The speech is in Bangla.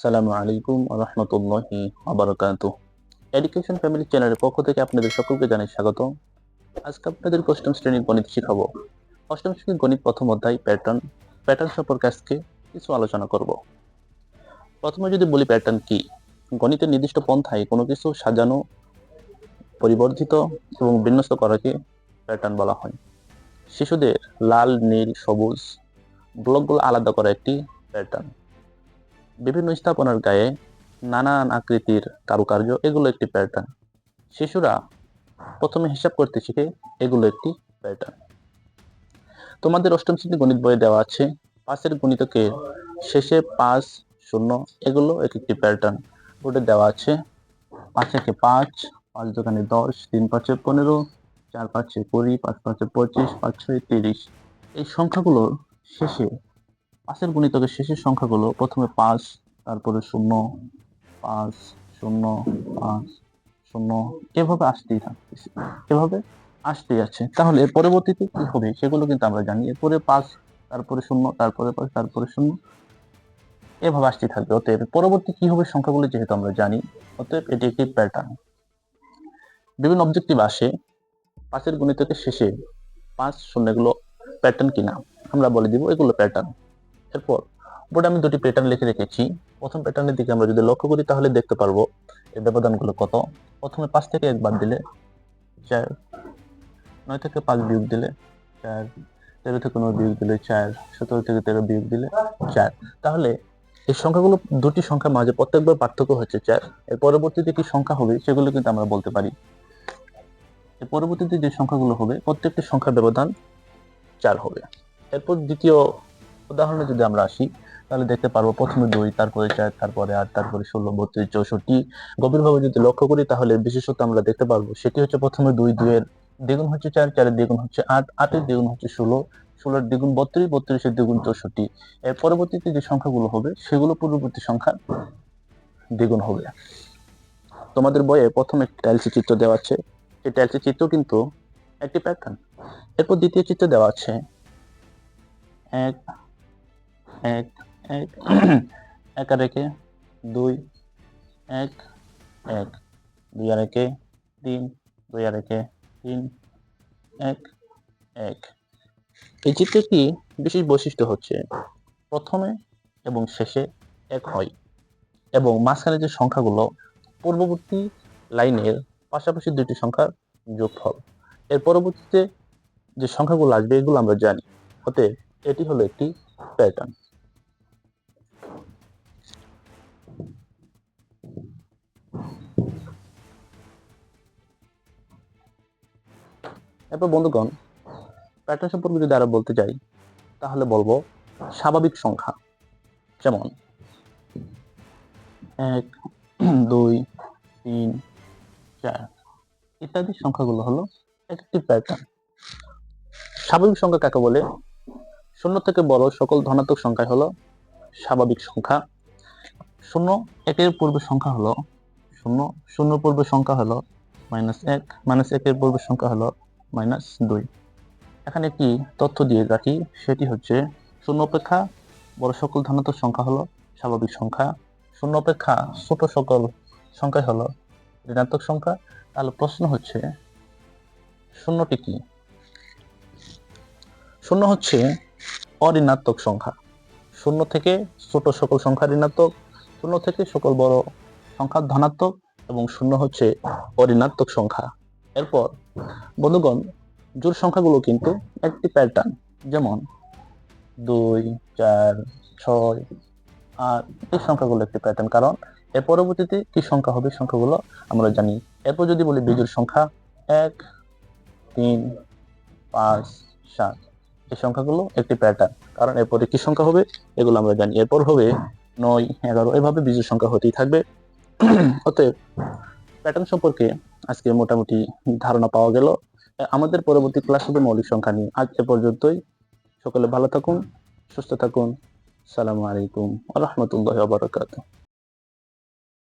আসসালামু আলাইকুম ওয়া রাহমাতুল্লাহি ওয়া বারাকাতুহু। এডুকেশন ফ্যামিলি চ্যানেলের পক্ষ থেকে আপনাদের সকলকে জানাই স্বাগত। আজকে আপনাদের অষ্টম শ্রেণীর গণিত শিখাবো। অষ্টম শ্রেণীর গণিত প্রথম অধ্যায় প্যাটার্ন সম্পর্কে আজকে কিছু আলোচনা করব। প্রথমে যদি বলি প্যাটার্ন কি, গণিতের নির্দিষ্ট পন্থায় কোনো কিছু সাজানো, পরিবর্ধিত এবং বিন্যস্ত করাকে প্যাটার্ন বলা হয়। শিশুদের লাল, নীল, সবুজ ব্লকগুলো আলাদা করা একটি প্যাটার্ন। বিভিন্ন স্থাপনার গায়ে নানান আকৃতির কারুকার্য, এগুলো একটি প্যাটার্ন। শিশুরা প্রথমে হিসাব করতে শিখে, এগুলো একটি প্যাটার্ন। তোমাদের অষ্টম শ্রেণী গণিত বইয়ে দেওয়া আছে 5-এর গুণিতকের শেষে 5, 0, এগুলো এক একটি প্যাটার্ন। বোর্ডে দেওয়া আছে 5 একে 5, 5 দোকানে 10, 3 5 15, 4 5 20, 5 5 25, 5 6 30। এই সংখ্যাগুলোর শেষে 5-এর গুণিতকের শেষের সংখ্যাগুলো প্রথমে 5, তারপরে 0, 5, 0, 5, 0, এভাবে আসতেই থাকতেছে, এভাবে আসতেই আছে। তাহলে এর পরবর্তীতে কি হবে সেগুলো কিন্তু আমরা জানি। এরপরে 5, তারপরে 0, তারপরে 5, তারপরে 0, এভাবে আসতেই থাকবে। অতএব পরবর্তী কি হবে সংখ্যাগুলো যেহেতু আমরা জানি, অতএব এটি একটি প্যাটার্ন। বিভিন্ন অবজেক্টিভ আসে 5-এর গুণিতকের শেষে 5, 0, এগুলো প্যাটার্ন কিনা আমরা বলে দিব এগুলো প্যাটার্ন। এরপর বোর্ডে আমি দুটি প্যাটার্ন লিখে রেখেছি। প্রথম প্যাটার্নের দিকে আমরা যদি লক্ষ্য করি তাহলে দেখতে পারবো এর ব্যবধানগুলো কত। প্রথমে 5 থেকে 1 বাদ দিলে 4, 9 থেকে 5 বিয়োগ দিলে 4, 13 থেকে 9 বিয়োগ দিলে 4, 17 থেকে 13 বিয়োগ দিলে 4। তাহলে এই সংখ্যাগুলো, দুটি সংখ্যার মাঝে প্রত্যেকবার পার্থক্য হচ্ছে 4। এর পরবর্তীতে কি সংখ্যা হবে সেগুলো কিন্তু আমরা বলতে পারি। এর পরবর্তীতে যে সংখ্যাগুলো হবে প্রত্যেকটি সংখ্যার ব্যবধান 4 হবে। এরপর দ্বিতীয় উদাহরণে যদি আমরা আসি তাহলে দেখতে পারবো প্রথমে 2, তারপরে 4, তারপরে 8, তারপরে 16, 32, 64। গভীরভাবে যদি লক্ষ্য করি তাহলে বিশেষত আমরা দেখতে পারবো সেটি হচ্ছে প্রথমে 2, 2 এর দ্বিগুণ হচ্ছে 4, 4 এর দ্বিগুণ হচ্ছে 8, 8 এর দ্বিগুণ হচ্ছে 16, 16 এর দ্বিগুণ 32, 32 এর দ্বিগুণ 64। এর পরবর্তীতে যে সংখ্যাগুলো হবে সেগুলো পূর্ববর্তী সংখ্যার দ্বিগুণ হবে। তোমাদের বইয়ে প্রথমে টাইলসি চিত্র দেওয়া আছে, এই টাইলসি চিত্র কিন্তু একটি প্যাটার্ন। এরপর দ্বিতীয় চিত্র দেওয়া আছে 1, 1, 1, 1 আর 1 2, 1, 1, 2 আর 1 3, 2 আর 1 3, 1, 1। এই চিত্রটি বিশেষ বৈশিষ্ট্য হচ্ছে প্রথমে এবং শেষে 1 হয় এবং মাঝখানে যে সংখ্যাগুলো পূর্ববর্তী লাইনের পাশাপাশি দুটি সংখ্যার যোগফল। এর পরবর্তীতে যে সংখ্যাগুলো আসবে এগুলো আমরা জানি। অতএব এটি হলো একটি প্যাটার্ন। এরপর বন্ধুগণ, প্যাটার্ন সম্পর্কে যদি আরো বলতে যাই তাহলে বলবো স্বাভাবিক সংখ্যা, যেমন 1, 2, 3, 4 ইত্যাদি সংখ্যাগুলো হলো একটি প্যাটার্ন। স্বাভাবিক সংখ্যা কাকে বলে? 0 থেকে বড় সকল ধনাত্মক সংখ্যা হলো স্বাভাবিক সংখ্যা। 0 একের পূর্বে সংখ্যা হলো 0, 0 পূর্বে সংখ্যা হলো -1, -1 এর পূর্বে সংখ্যা হলো -2। এখানে একটি তথ্য দিয়ে রাখি, সেটি হচ্ছে 0 অপেক্ষা বড় সকল ধনাত্মক সংখ্যা হলো স্বাভাবিক সংখ্যা, 0 অপেক্ষা ছোট সকল সংখ্যা হলো ঋণাত্মক সংখ্যা। তাহলে প্রশ্ন হচ্ছে 0টি কি? 0 হচ্ছে অঋণাত্মক সংখ্যা। 0 থেকে ছোট সকল সংখ্যা ঋণাত্মক, 0 থেকে সকল বড় সংখ্যা ধনাত্মক এবং 0 হচ্ছে অঋণাত্মক সংখ্যা। এরপর বন্ধুগণ, জোড় সংখ্যাগুলো কিন্তু একটি প্যাটার্ন, যেমন 2, 4, 6, 8 এই সংখ্যাগুলো একটি প্যাটার্ন, কারণ এর পরবর্তীতে কি সংখ্যা হবে সংখ্যাগুলো আমরা জানি। এরপর যদি বলি বিজোড় সংখ্যা 1, 3, 5, 7 এই সংখ্যাগুলো একটি প্যাটার্ন, কারণ এরপরে কি সংখ্যা হবে এগুলো আমরা জানি। এরপর হবে 9, 11, এভাবে বিজোড় সংখ্যা হতেই থাকবে। অতএব প্যাটার্ন সম্পর্কে আজকে মোটামুটি ধারণা পাওয়া গেল। আমাদের পরবর্তী ক্লাস হবে মৌলিক সংখ্যা নিয়ে। আজ এ পর্যন্তই। সকলে ভালো থাকুন, সুস্থ থাকুন। আসসালামু আলাইকুম ওয়া রাহমাতুল্লাহি ওয়া বারাকাতুহু।